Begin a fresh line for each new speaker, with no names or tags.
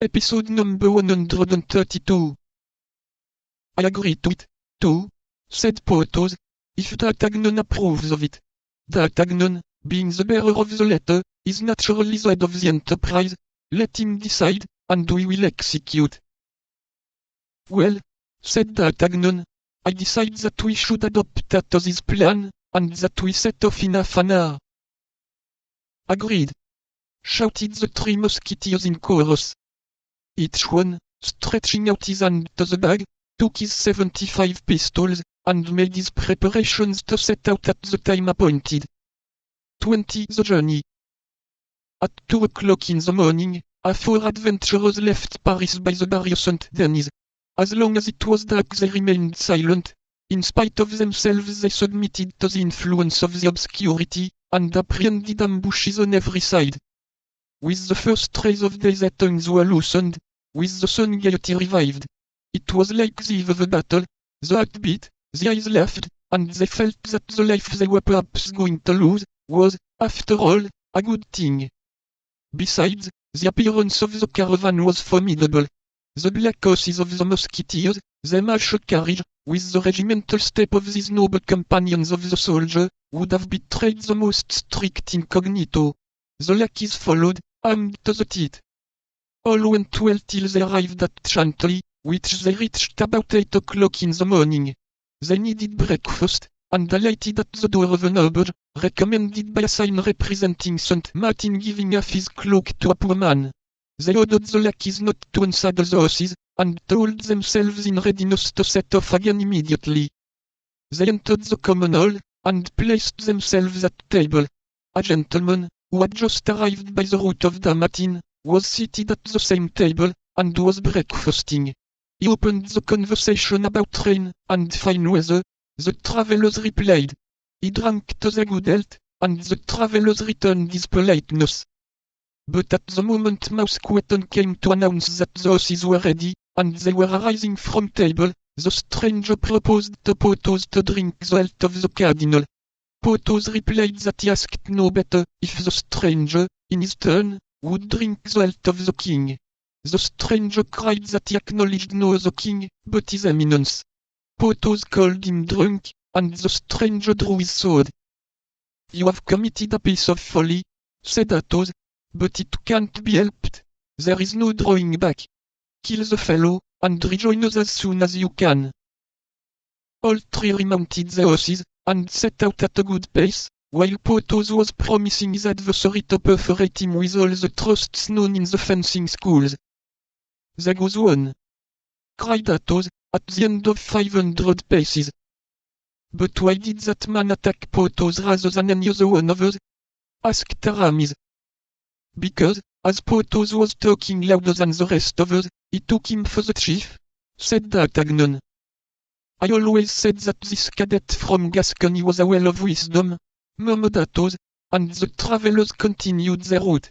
Episode number 132. I agree to it, too, said Porthos, if D'Artagnan approves of it. D'Artagnan, being the bearer of the letter, is naturally the head of the enterprise. Let him decide, and we will execute. Well, said D'Artagnan, I decide that we should adopt Athos's plan, and that we set off in half an hour. Agreed, shouted the three musketeers in chorus. Each one, stretching out his hand to the bag, took his 75 pistols, and made his preparations to set out at the time appointed. 20. The journey. At 2 o'clock in the morning, our four adventurers left Paris by the Barrier Saint-Denis. As long as it was dark they remained silent. In spite of themselves they submitted to the influence of the obscurity, and apprehended ambushes on every side. With the first rays of day their tongues were loosened, with the sun gaiety revived. It was like the eve of a battle, the heart beat, the eyes laughed, and they felt that the life they were perhaps going to lose, was, after all, a good thing. Besides, the appearance of the caravan was formidable. The black horses of the musketeers, their martial carriage, with the regimental step of these noble companions of the soldier, would have betrayed the most strict incognito. The lackeys followed, armed to the teeth. All went well till they arrived at Chantilly, which they reached about 8 o'clock in the morning. They needed breakfast, and alighted at the door of an auberge, recommended by a sign representing St. Martin giving half his cloak to a poor man. They ordered the lackeys not to unsaddle the horses, and told themselves in readiness to set off again immediately. They entered the common hall, and placed themselves at table. A gentleman, who had just arrived by the route of Dammatin, was seated at the same table, and was breakfasting. He opened the conversation about rain and fine weather. The travellers replied. He drank to their good health, and the travellers returned his politeness. But at the moment Mousqueton came to announce that the horses were ready, and they were arising from table, the stranger proposed to Porthos to drink the health of the cardinal. Porthos replied that he asked no better, if the stranger, in his turn, would drink the health of the king. The stranger cried that he acknowledged no other king, but his eminence. Porthos called him drunk, and the stranger drew his sword. You have committed a piece of folly, said Athos, but it can't be helped. There is no drawing back. Kill the fellow, and rejoin us as soon as you can. All three remounted their horses, and set out at a good pace, while Porthos was promising his adversary to perforate him with all the thrusts known in the fencing schools. There goes one, cried Athos, at the end of 500 paces. But why did that man attack Porthos rather than any other one of us? Asked Aramis. Because, as Porthos was talking louder than the rest of us, he took him for the chief, said D'Artagnan. I always said that this cadet from Gascony was a well of wisdom, murmured Athos, and the travellers continued their route.